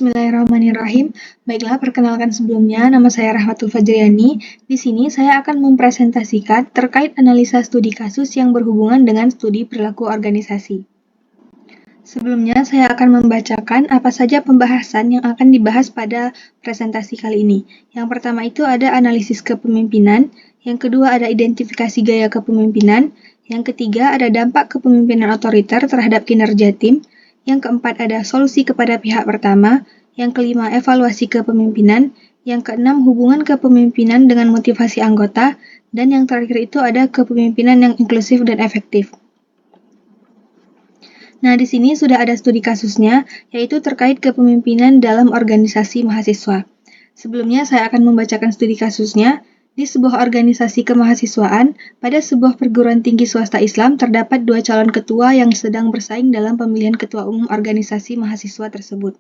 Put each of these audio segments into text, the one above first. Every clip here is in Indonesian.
Bismillahirrahmanirrahim. Baiklah, perkenalkan sebelumnya, nama saya Rahmatul Fajriani. Di sini saya akan mempresentasikan terkait analisa studi kasus yang berhubungan dengan studi perilaku organisasi. Sebelumnya, saya akan membacakan apa saja pembahasan yang akan dibahas pada presentasi kali ini. Yang pertama itu ada analisis kepemimpinan, yang kedua ada identifikasi gaya kepemimpinan, yang ketiga ada dampak kepemimpinan otoriter terhadap kinerja tim, yang keempat ada solusi kepada pihak pertama, yang kelima evaluasi kepemimpinan, yang keenam hubungan kepemimpinan dengan motivasi anggota, dan yang terakhir itu ada kepemimpinan yang inklusif dan efektif. Nah, di sini sudah ada studi kasusnya, yaitu terkait kepemimpinan dalam organisasi mahasiswa. Sebelumnya saya akan membacakan studi kasusnya. Di sebuah organisasi kemahasiswaan, pada sebuah perguruan tinggi swasta Islam terdapat 2 calon ketua yang sedang bersaing dalam pemilihan ketua umum organisasi mahasiswa tersebut.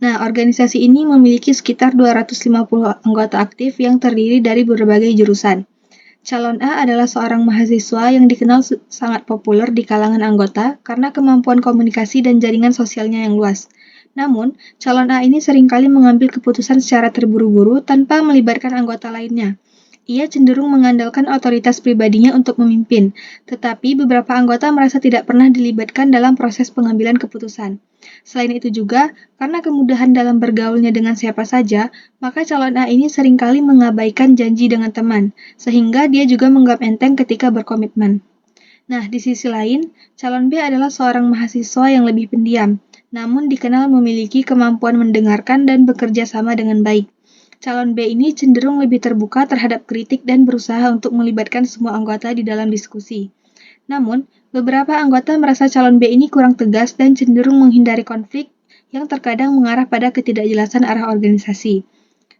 Nah, organisasi ini memiliki sekitar 250 anggota aktif yang terdiri dari berbagai jurusan. Calon A adalah seorang mahasiswa yang dikenal sangat populer di kalangan anggota karena kemampuan komunikasi dan jaringan sosialnya yang luas. Namun, calon A ini seringkali mengambil keputusan secara terburu-buru tanpa melibatkan anggota lainnya. Ia cenderung mengandalkan otoritas pribadinya untuk memimpin, tetapi beberapa anggota merasa tidak pernah dilibatkan dalam proses pengambilan keputusan. Selain itu juga, karena kemudahan dalam bergaulnya dengan siapa saja, maka calon A ini seringkali mengabaikan janji dengan teman, sehingga dia juga menganggap enteng ketika berkomitmen. Nah, di sisi lain, calon B adalah seorang mahasiswa yang lebih pendiam, namun dikenal memiliki kemampuan mendengarkan dan bekerja sama dengan baik. Calon B ini cenderung lebih terbuka terhadap kritik dan berusaha untuk melibatkan semua anggota di dalam diskusi. Namun, beberapa anggota merasa calon B ini kurang tegas dan cenderung menghindari konflik yang terkadang mengarah pada ketidakjelasan arah organisasi.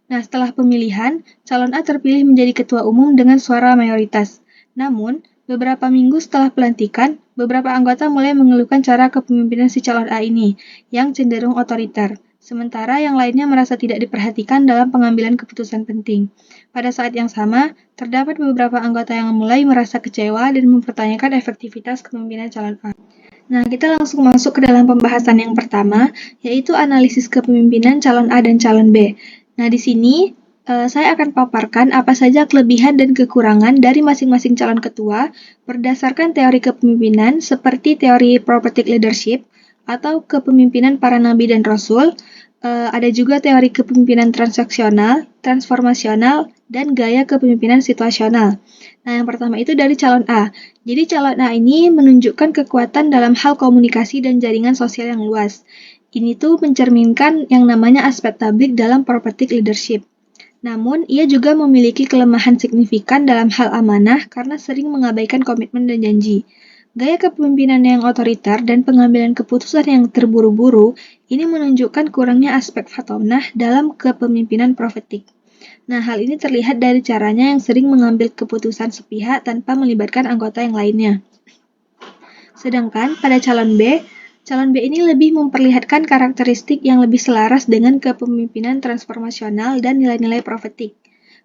Nah, setelah pemilihan, calon A terpilih menjadi ketua umum dengan suara mayoritas. Namun, beberapa minggu setelah pelantikan, beberapa anggota mulai mengeluhkan cara kepemimpinan si calon A ini, yang cenderung otoriter. Sementara yang lainnya merasa tidak diperhatikan dalam pengambilan keputusan penting. Pada saat yang sama, terdapat beberapa anggota yang mulai merasa kecewa dan mempertanyakan efektivitas kepemimpinan calon A. Nah, kita langsung masuk ke dalam pembahasan yang pertama, yaitu analisis kepemimpinan calon A dan calon B. Nah, di sini saya akan paparkan apa saja kelebihan dan kekurangan dari masing-masing calon ketua berdasarkan teori kepemimpinan seperti teori prophetic leadership atau kepemimpinan para nabi dan rasul. Ada juga teori kepemimpinan transaksional, transformasional, dan gaya kepemimpinan situasional. Nah, yang pertama itu dari calon A. Jadi calon A ini menunjukkan kekuatan dalam hal komunikasi dan jaringan sosial yang luas. Ini tuh mencerminkan yang namanya aspek tablik dalam prophetic leadership. Namun, ia juga memiliki kelemahan signifikan dalam hal amanah karena sering mengabaikan komitmen dan janji. Gaya kepemimpinan yang otoriter dan pengambilan keputusan yang terburu-buru ini menunjukkan kurangnya aspek fatonah dalam kepemimpinan profetik. Nah, hal ini terlihat dari caranya yang sering mengambil keputusan sepihak tanpa melibatkan anggota yang lainnya. Sedangkan pada calon B ini lebih memperlihatkan karakteristik yang lebih selaras dengan kepemimpinan transformasional dan nilai-nilai profetik.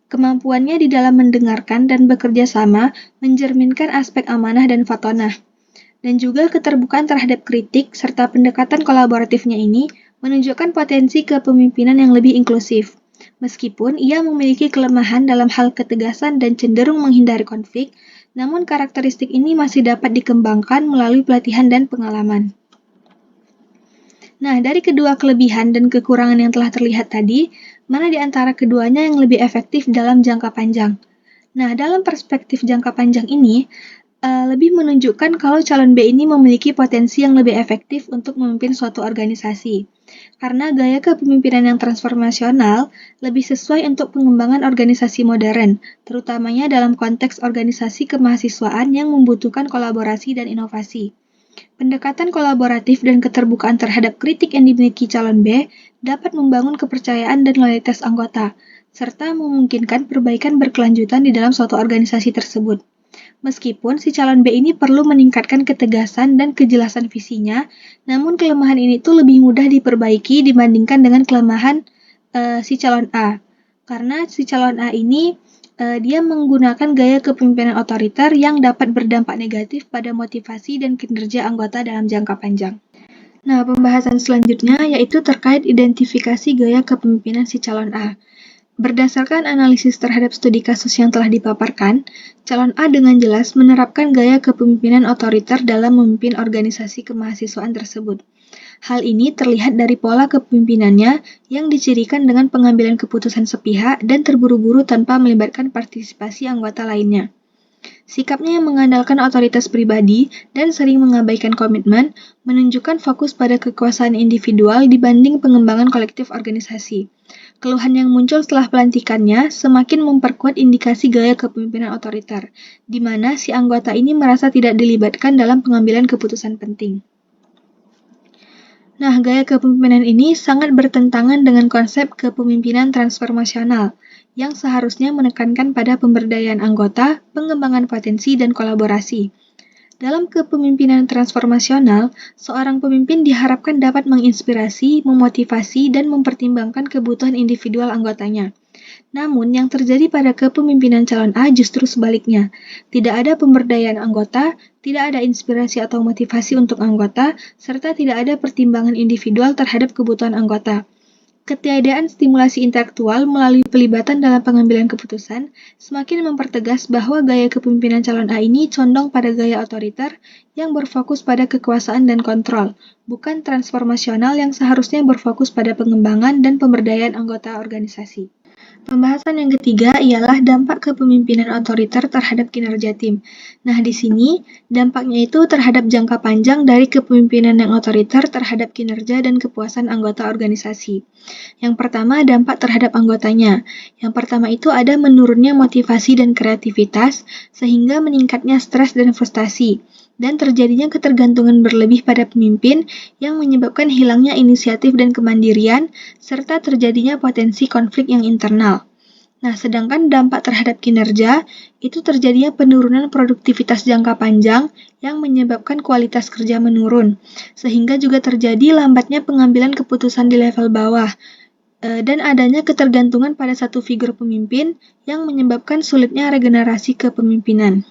Kemampuannya di dalam mendengarkan dan bekerja sama mencerminkan aspek amanah dan fatonah. Dan juga keterbukaan terhadap kritik serta pendekatan kolaboratifnya ini menunjukkan potensi kepemimpinan yang lebih inklusif. Meskipun ia memiliki kelemahan dalam hal ketegasan dan cenderung menghindari konflik, namun karakteristik ini masih dapat dikembangkan melalui pelatihan dan pengalaman. Nah, dari kedua kelebihan dan kekurangan yang telah terlihat tadi, mana di antara keduanya yang lebih efektif dalam jangka panjang? Nah, dalam perspektif jangka panjang ini, lebih menunjukkan kalau calon B ini memiliki potensi yang lebih efektif untuk memimpin suatu organisasi. Karena gaya kepemimpinan yang transformasional lebih sesuai untuk pengembangan organisasi modern, terutamanya dalam konteks organisasi kemahasiswaan yang membutuhkan kolaborasi dan inovasi. Pendekatan kolaboratif dan keterbukaan terhadap kritik yang dimiliki calon B dapat membangun kepercayaan dan loyalitas anggota, serta memungkinkan perbaikan berkelanjutan di dalam suatu organisasi tersebut. Meskipun si calon B ini perlu meningkatkan ketegasan dan kejelasan visinya, namun kelemahan ini tuh lebih mudah diperbaiki dibandingkan dengan kelemahan si calon A. Karena si calon A ini dia menggunakan gaya kepemimpinan otoriter yang dapat berdampak negatif pada motivasi dan kinerja anggota dalam jangka panjang. Nah, pembahasan selanjutnya yaitu terkait identifikasi gaya kepemimpinan si calon A. Berdasarkan analisis terhadap studi kasus yang telah dipaparkan, calon A dengan jelas menerapkan gaya kepemimpinan otoriter dalam memimpin organisasi kemahasiswaan tersebut. Hal ini terlihat dari pola kepemimpinannya yang dicirikan dengan pengambilan keputusan sepihak dan terburu-buru tanpa melibatkan partisipasi anggota lainnya. Sikapnya yang mengandalkan otoritas pribadi dan sering mengabaikan komitmen menunjukkan fokus pada kekuasaan individual dibanding pengembangan kolektif organisasi. Keluhan yang muncul setelah pelantikannya semakin memperkuat indikasi gaya kepemimpinan otoriter, di mana si anggota ini merasa tidak dilibatkan dalam pengambilan keputusan penting. Nah, gaya kepemimpinan ini sangat bertentangan dengan konsep kepemimpinan transformasional, yang seharusnya menekankan pada pemberdayaan anggota, pengembangan potensi, dan kolaborasi. Dalam kepemimpinan transformasional, seorang pemimpin diharapkan dapat menginspirasi, memotivasi, dan mempertimbangkan kebutuhan individual anggotanya. Namun, yang terjadi pada kepemimpinan calon A justru sebaliknya. Tidak ada pemberdayaan anggota, tidak ada inspirasi atau motivasi untuk anggota, serta tidak ada pertimbangan individual terhadap kebutuhan anggota. Ketiadaan stimulasi intelektual melalui pelibatan dalam pengambilan keputusan semakin mempertegas bahwa gaya kepemimpinan calon A ini condong pada gaya otoriter yang berfokus pada kekuasaan dan kontrol, bukan transformasional yang seharusnya berfokus pada pengembangan dan pemberdayaan anggota organisasi. Pembahasan yang ketiga ialah dampak kepemimpinan otoriter terhadap kinerja tim. Nah, di sini dampaknya itu terhadap jangka panjang dari kepemimpinan yang otoriter terhadap kinerja dan kepuasan anggota organisasi. Yang pertama, dampak terhadap anggotanya. Yang pertama itu ada menurunnya motivasi dan kreativitas, sehingga meningkatnya stres dan frustasi, dan terjadinya ketergantungan berlebih pada pemimpin yang menyebabkan hilangnya inisiatif dan kemandirian, serta terjadinya potensi konflik yang internal. Nah, sedangkan dampak terhadap kinerja itu terjadinya penurunan produktivitas jangka panjang yang menyebabkan kualitas kerja menurun, sehingga juga terjadi lambatnya pengambilan keputusan di level bawah, dan adanya ketergantungan pada satu figur pemimpin yang menyebabkan sulitnya regenerasi kepemimpinan.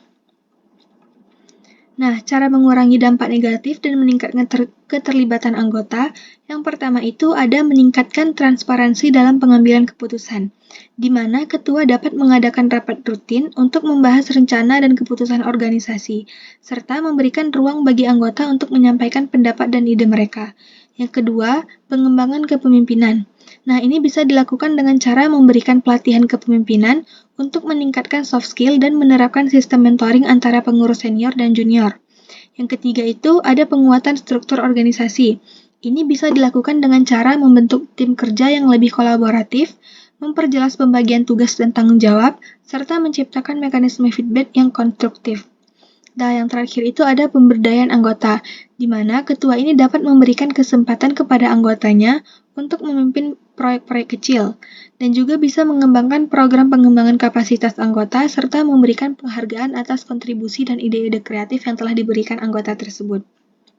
Nah, cara mengurangi dampak negatif dan meningkatkan keterlibatan anggota, yang pertama itu ada meningkatkan transparansi dalam pengambilan keputusan, di mana ketua dapat mengadakan rapat rutin untuk membahas rencana dan keputusan organisasi, serta memberikan ruang bagi anggota untuk menyampaikan pendapat dan ide mereka. Yang kedua, pengembangan kepemimpinan. Nah, ini bisa dilakukan dengan cara memberikan pelatihan kepemimpinan untuk meningkatkan soft skill dan menerapkan sistem mentoring antara pengurus senior dan junior. Yang ketiga itu ada penguatan struktur organisasi. Ini bisa dilakukan dengan cara membentuk tim kerja yang lebih kolaboratif, memperjelas pembagian tugas dan tanggung jawab, serta menciptakan mekanisme feedback yang konstruktif. Nah, yang terakhir itu ada pemberdayaan anggota, di mana ketua ini dapat memberikan kesempatan kepada anggotanya untuk memimpin proyek-proyek kecil, dan juga bisa mengembangkan program pengembangan kapasitas anggota, serta memberikan penghargaan atas kontribusi dan ide-ide kreatif yang telah diberikan anggota tersebut.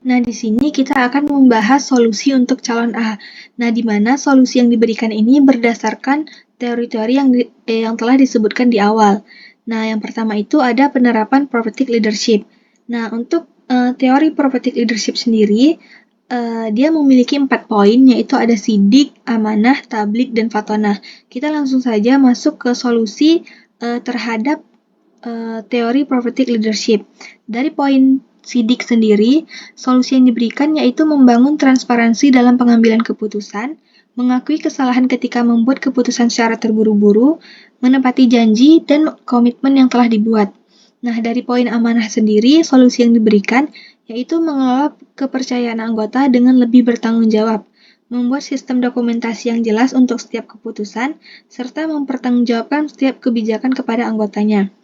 Nah, di sini kita akan membahas solusi untuk calon A. Nah, di mana solusi yang diberikan ini berdasarkan teori-teori yang telah disebutkan di awal. Nah, yang pertama itu ada penerapan prophetic leadership. Nah, untuk teori prophetic leadership sendiri, dia memiliki 4 poin, yaitu ada sidik, amanah, tablik, dan fatonah. Kita langsung saja masuk ke solusi terhadap teori prophetic leadership. Dari poin sidik sendiri, solusi yang diberikan yaitu membangun transparansi dalam pengambilan keputusan, mengakui kesalahan ketika membuat keputusan secara terburu-buru, menepati janji, dan komitmen yang telah dibuat. Nah, dari poin amanah sendiri, solusi yang diberikan yaitu mengelola kepercayaan anggota dengan lebih bertanggung jawab, membuat sistem dokumentasi yang jelas untuk setiap keputusan, serta mempertanggungjawabkan setiap kebijakan kepada anggotanya.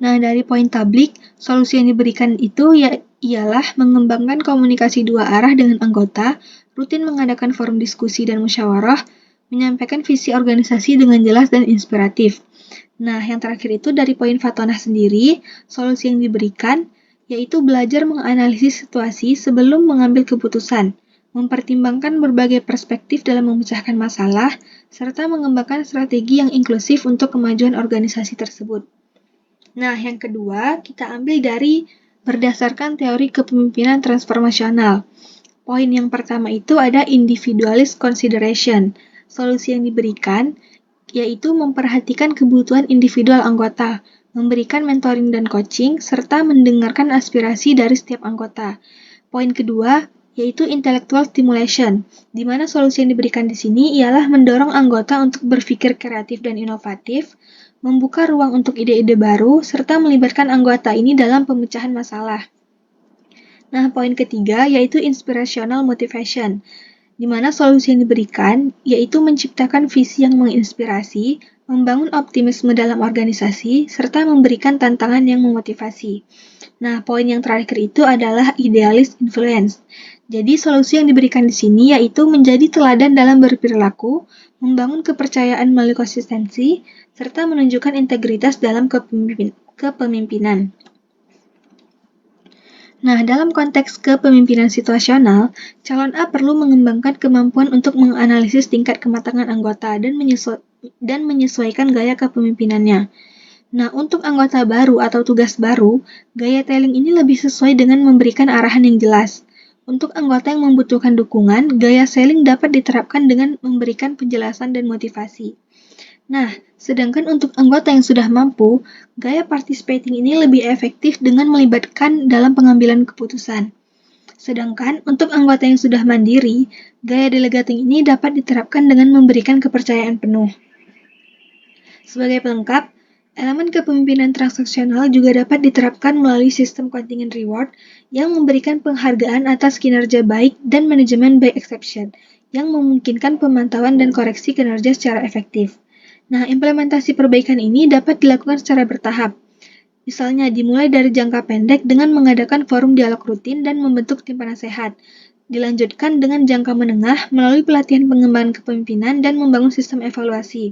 Nah, dari poin tablik, solusi yang diberikan itu ialah mengembangkan komunikasi dua arah dengan anggota, rutin mengadakan forum diskusi dan musyawarah, menyampaikan visi organisasi dengan jelas dan inspiratif. Nah, yang terakhir itu dari poin fatonah sendiri, solusi yang diberikan yaitu belajar menganalisis situasi sebelum mengambil keputusan, mempertimbangkan berbagai perspektif dalam memecahkan masalah, serta mengembangkan strategi yang inklusif untuk kemajuan organisasi tersebut. Nah, yang kedua, kita ambil dari berdasarkan teori kepemimpinan transformasional. Poin yang pertama itu ada individualist consideration. Solusi yang diberikan yaitu memperhatikan kebutuhan individual anggota, memberikan mentoring dan coaching, serta mendengarkan aspirasi dari setiap anggota. Poin kedua yaitu intellectual stimulation, di mana solusi yang diberikan di sini ialah mendorong anggota untuk berpikir kreatif dan inovatif, membuka ruang untuk ide-ide baru, serta melibatkan anggota ini dalam pemecahan masalah. Nah, poin ketiga yaitu inspirational motivation, di mana solusi yang diberikan yaitu menciptakan visi yang menginspirasi, membangun optimisme dalam organisasi, serta memberikan tantangan yang memotivasi. Nah, poin yang terakhir itu adalah idealist influence. Jadi, solusi yang diberikan di sini yaitu menjadi teladan dalam berperilaku, membangun kepercayaan melalui konsistensi, serta menunjukkan integritas dalam kepemimpinan. Nah, dalam konteks kepemimpinan situasional, calon A perlu mengembangkan kemampuan untuk menganalisis tingkat kematangan anggota dan menyesuaikan gaya kepemimpinannya. Nah, untuk anggota baru atau tugas baru, gaya telling ini lebih sesuai dengan memberikan arahan yang jelas. Untuk anggota yang membutuhkan dukungan, gaya selling dapat diterapkan dengan memberikan penjelasan dan motivasi. Nah, sedangkan untuk anggota yang sudah mampu, gaya participating ini lebih efektif dengan melibatkan dalam pengambilan keputusan. Sedangkan untuk anggota yang sudah mandiri, gaya delegating ini dapat diterapkan dengan memberikan kepercayaan penuh. Sebagai pelengkap, elemen kepemimpinan transaksional juga dapat diterapkan melalui sistem contingent reward yang memberikan penghargaan atas kinerja baik dan manajemen by exception, yang memungkinkan pemantauan dan koreksi kinerja secara efektif. Nah, implementasi perbaikan ini dapat dilakukan secara bertahap. Misalnya, dimulai dari jangka pendek dengan mengadakan forum dialog rutin dan membentuk tim penasehat. Dilanjutkan dengan jangka menengah melalui pelatihan pengembangan kepemimpinan dan membangun sistem evaluasi.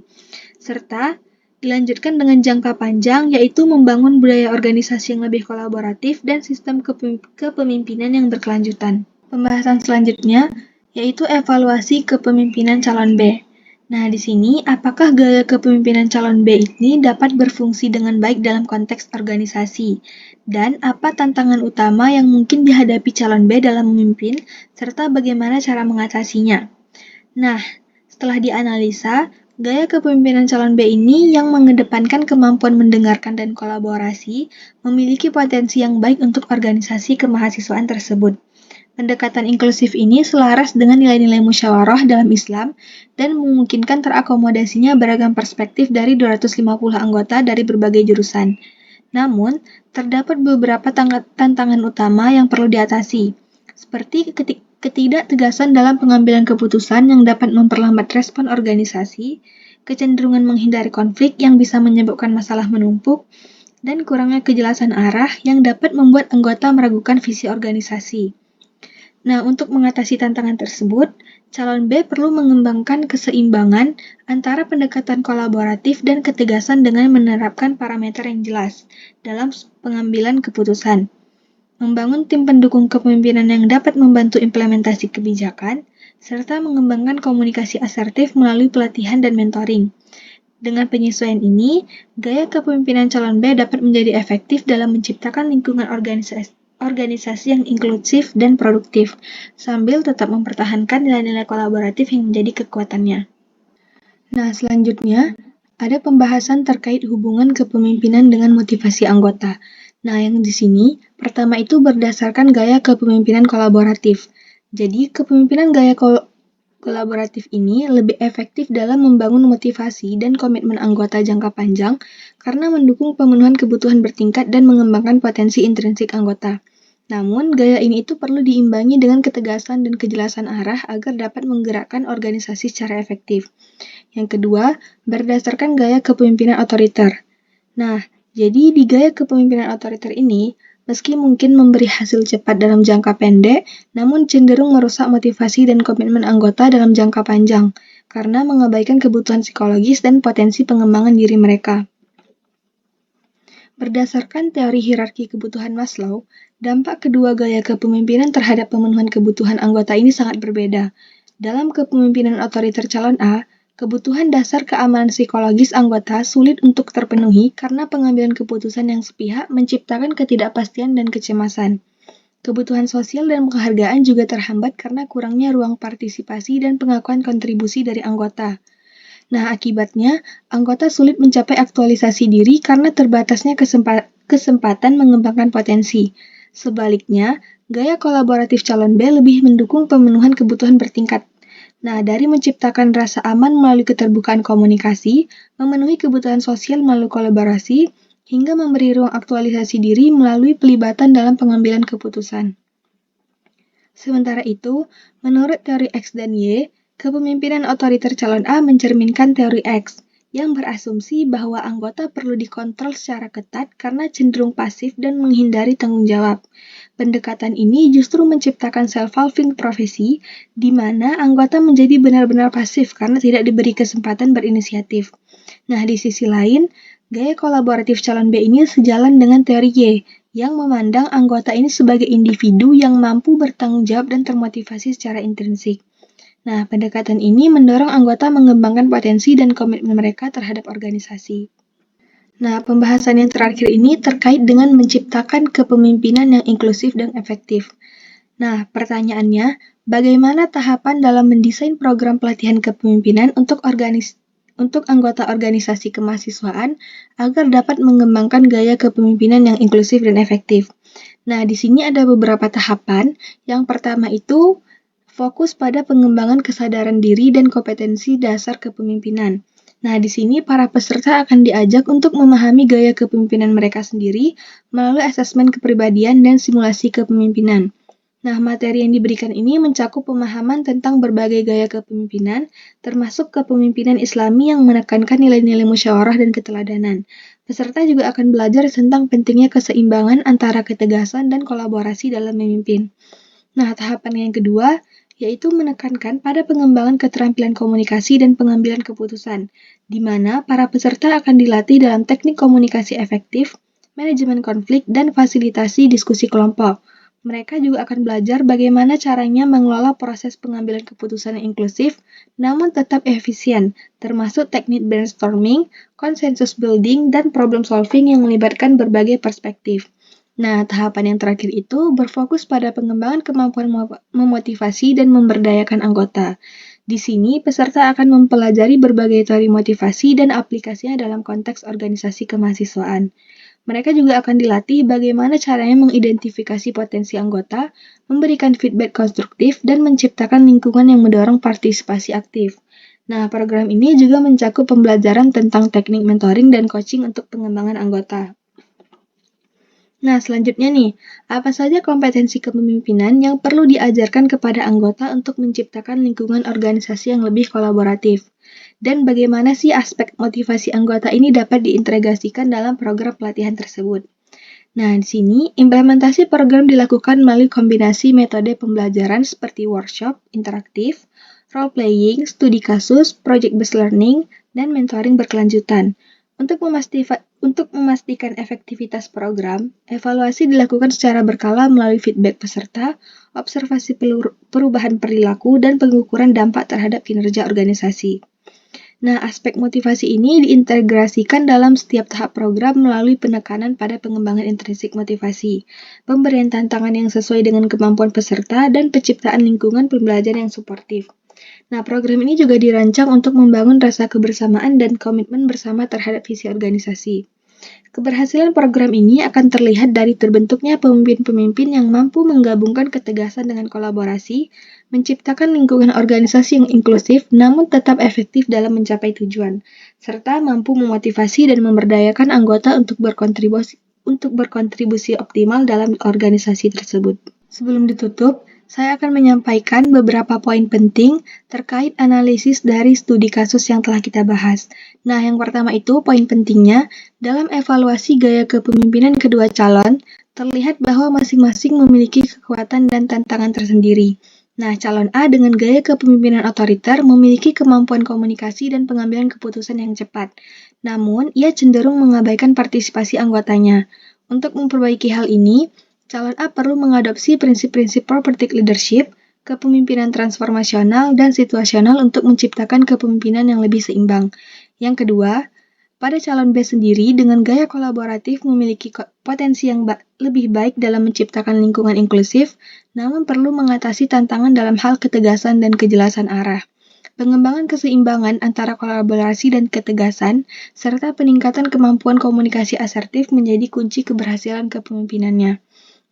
Serta dilanjutkan dengan jangka panjang, yaitu membangun budaya organisasi yang lebih kolaboratif dan sistem kepemimpinan yang berkelanjutan. Pembahasan selanjutnya yaitu evaluasi kepemimpinan calon B. Nah, di sini, apakah gaya kepemimpinan calon B ini dapat berfungsi dengan baik dalam konteks organisasi? Dan apa tantangan utama yang mungkin dihadapi calon B dalam memimpin, serta bagaimana cara mengatasinya? Nah, setelah dianalisa, gaya kepemimpinan calon B ini yang mengedepankan kemampuan mendengarkan dan kolaborasi, memiliki potensi yang baik untuk organisasi kemahasiswaan tersebut. Pendekatan inklusif ini selaras dengan nilai-nilai musyawarah dalam Islam dan memungkinkan terakomodasinya beragam perspektif dari 250 anggota dari berbagai jurusan. Namun, terdapat beberapa tantangan utama yang perlu diatasi, seperti ketidaktegasan dalam pengambilan keputusan yang dapat memperlambat respon organisasi, kecenderungan menghindari konflik yang bisa menyebabkan masalah menumpuk, dan kurangnya kejelasan arah yang dapat membuat anggota meragukan visi organisasi. Nah, untuk mengatasi tantangan tersebut, calon B perlu mengembangkan keseimbangan antara pendekatan kolaboratif dan ketegasan dengan menerapkan parameter yang jelas dalam pengambilan keputusan, membangun tim pendukung kepemimpinan yang dapat membantu implementasi kebijakan, serta mengembangkan komunikasi asertif melalui pelatihan dan mentoring. Dengan penyesuaian ini, gaya kepemimpinan calon B dapat menjadi efektif dalam menciptakan lingkungan organisasi yang inklusif dan produktif, sambil tetap mempertahankan nilai-nilai kolaboratif yang menjadi kekuatannya. Nah, selanjutnya, ada pembahasan terkait hubungan kepemimpinan dengan motivasi anggota. Nah, yang di sini, pertama itu berdasarkan gaya kepemimpinan kolaboratif. Jadi, kepemimpinan gaya kolaboratif ini lebih efektif dalam membangun motivasi dan komitmen anggota jangka panjang karena mendukung pemenuhan kebutuhan bertingkat dan mengembangkan potensi intrinsik anggota. Namun, gaya ini itu perlu diimbangi dengan ketegasan dan kejelasan arah agar dapat menggerakkan organisasi secara efektif. Yang kedua, berdasarkan gaya kepemimpinan otoriter. Nah, jadi di gaya kepemimpinan otoriter ini, meski mungkin memberi hasil cepat dalam jangka pendek, namun cenderung merusak motivasi dan komitmen anggota dalam jangka panjang, karena mengabaikan kebutuhan psikologis dan potensi pengembangan diri mereka. Berdasarkan teori hierarki kebutuhan Maslow, dampak kedua gaya kepemimpinan terhadap pemenuhan kebutuhan anggota ini sangat berbeda. Dalam kepemimpinan otoriter calon A, kebutuhan dasar keamanan psikologis anggota sulit untuk terpenuhi karena pengambilan keputusan yang sepihak menciptakan ketidakpastian dan kecemasan. Kebutuhan sosial dan penghargaan juga terhambat karena kurangnya ruang partisipasi dan pengakuan kontribusi dari anggota. Nah, akibatnya, anggota sulit mencapai aktualisasi diri karena terbatasnya kesempatan mengembangkan potensi. Sebaliknya, gaya kolaboratif calon B lebih mendukung pemenuhan kebutuhan bertingkat. Nah, dari menciptakan rasa aman melalui keterbukaan komunikasi, memenuhi kebutuhan sosial melalui kolaborasi, hingga memberi ruang aktualisasi diri melalui pelibatan dalam pengambilan keputusan. Sementara itu, menurut teori X dan Y, kepemimpinan otoriter calon A mencerminkan teori X, yang berasumsi bahwa anggota perlu dikontrol secara ketat karena cenderung pasif dan menghindari tanggung jawab. Pendekatan ini justru menciptakan self-fulfilling prophecy, di mana anggota menjadi benar-benar pasif karena tidak diberi kesempatan berinisiatif. Nah, di sisi lain, gaya kolaboratif calon B ini sejalan dengan teori Y, yang memandang anggota ini sebagai individu yang mampu bertanggung jawab dan termotivasi secara intrinsik. Nah, pendekatan ini mendorong anggota mengembangkan potensi dan komitmen mereka terhadap organisasi. Nah, pembahasan yang terakhir ini terkait dengan menciptakan kepemimpinan yang inklusif dan efektif. Nah, pertanyaannya, bagaimana tahapan dalam mendesain program pelatihan kepemimpinan untuk anggota organisasi kemahasiswaan agar dapat mengembangkan gaya kepemimpinan yang inklusif dan efektif? Nah, di sini ada beberapa tahapan. Yang pertama itu fokus pada pengembangan kesadaran diri dan kompetensi dasar kepemimpinan. Nah, di sini para peserta akan diajak untuk memahami gaya kepemimpinan mereka sendiri melalui asesmen kepribadian dan simulasi kepemimpinan. Nah, materi yang diberikan ini mencakup pemahaman tentang berbagai gaya kepemimpinan, termasuk kepemimpinan Islami yang menekankan nilai-nilai musyawarah dan keteladanan. Peserta juga akan belajar tentang pentingnya keseimbangan antara ketegasan dan kolaborasi dalam memimpin. Nah, tahapan yang kedua yaitu menekankan pada pengembangan keterampilan komunikasi dan pengambilan keputusan, di mana para peserta akan dilatih dalam teknik komunikasi efektif, manajemen konflik, dan fasilitasi diskusi kelompok. Mereka juga akan belajar bagaimana caranya mengelola proses pengambilan keputusan yang inklusif, namun tetap efisien, termasuk teknik brainstorming, konsensus building, dan problem solving yang melibatkan berbagai perspektif. Nah, tahapan yang terakhir itu berfokus pada pengembangan kemampuan memotivasi dan memberdayakan anggota. Di sini, peserta akan mempelajari berbagai teori motivasi dan aplikasinya dalam konteks organisasi kemahasiswaan. Mereka juga akan dilatih bagaimana caranya mengidentifikasi potensi anggota, memberikan feedback konstruktif, dan menciptakan lingkungan yang mendorong partisipasi aktif. Nah, program ini juga mencakup pembelajaran tentang teknik mentoring dan coaching untuk pengembangan anggota. Nah, selanjutnya nih, apa saja kompetensi kepemimpinan yang perlu diajarkan kepada anggota untuk menciptakan lingkungan organisasi yang lebih kolaboratif? Dan bagaimana sih aspek motivasi anggota ini dapat diintegrasikan dalam program pelatihan tersebut? Nah, di sini implementasi program dilakukan melalui kombinasi metode pembelajaran seperti workshop, interaktif, role-playing, studi kasus, project-based learning, dan mentoring berkelanjutan. Untuk memastikan efektivitas program, evaluasi dilakukan secara berkala melalui feedback peserta, observasi perubahan perilaku, dan pengukuran dampak terhadap kinerja organisasi. Nah, aspek motivasi ini diintegrasikan dalam setiap tahap program melalui penekanan pada pengembangan intrinsik motivasi, pemberian tantangan yang sesuai dengan kemampuan peserta, dan penciptaan lingkungan pembelajaran yang suportif. Nah, program ini juga dirancang untuk membangun rasa kebersamaan dan komitmen bersama terhadap visi organisasi. Keberhasilan program ini akan terlihat dari terbentuknya pemimpin-pemimpin yang mampu menggabungkan ketegasan dengan kolaborasi, menciptakan lingkungan organisasi yang inklusif namun tetap efektif dalam mencapai tujuan, serta mampu memotivasi dan memberdayakan anggota untuk berkontribusi optimal dalam organisasi tersebut. Sebelum ditutup, saya akan menyampaikan beberapa poin penting terkait analisis dari studi kasus yang telah kita bahas. Nah, yang pertama itu poin pentingnya, dalam evaluasi gaya kepemimpinan kedua calon, terlihat bahwa masing-masing memiliki kekuatan dan tantangan tersendiri. Nah, calon A dengan gaya kepemimpinan otoriter memiliki kemampuan komunikasi dan pengambilan keputusan yang cepat. Namun, ia cenderung mengabaikan partisipasi anggotanya. Untuk memperbaiki hal ini, calon A perlu mengadopsi prinsip-prinsip property leadership, kepemimpinan transformasional, dan situasional untuk menciptakan kepemimpinan yang lebih seimbang. Yang kedua, Pada calon B sendiri, dengan gaya kolaboratif memiliki potensi yang lebih baik dalam menciptakan lingkungan inklusif, namun perlu mengatasi tantangan dalam hal ketegasan dan kejelasan arah. Pengembangan keseimbangan antara kolaborasi dan ketegasan, serta peningkatan kemampuan komunikasi asertif menjadi kunci keberhasilan kepemimpinannya.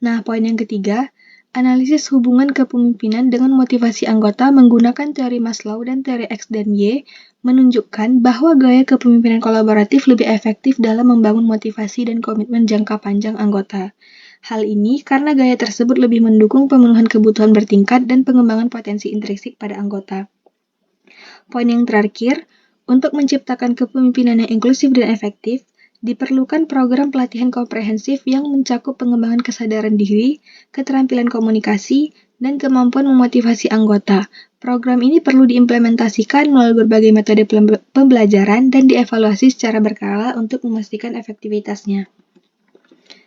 Nah, poin yang ketiga, analisis hubungan kepemimpinan dengan motivasi anggota menggunakan teori Maslow dan teori X dan Y menunjukkan bahwa gaya kepemimpinan kolaboratif lebih efektif dalam membangun motivasi dan komitmen jangka panjang anggota. Hal ini karena gaya tersebut lebih mendukung pemenuhan kebutuhan bertingkat dan pengembangan potensi intrinsik pada anggota. Poin yang terakhir, untuk menciptakan kepemimpinan yang inklusif dan efektif, diperlukan program pelatihan komprehensif yang mencakup pengembangan kesadaran diri, keterampilan komunikasi, dan kemampuan memotivasi anggota. Program ini perlu diimplementasikan melalui berbagai metode pembelajaran dan dievaluasi secara berkala untuk memastikan efektivitasnya.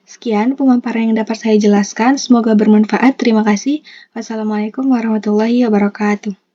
Sekian pemaparan yang dapat saya jelaskan, semoga bermanfaat. Terima kasih. Wassalamualaikum warahmatullahi wabarakatuh.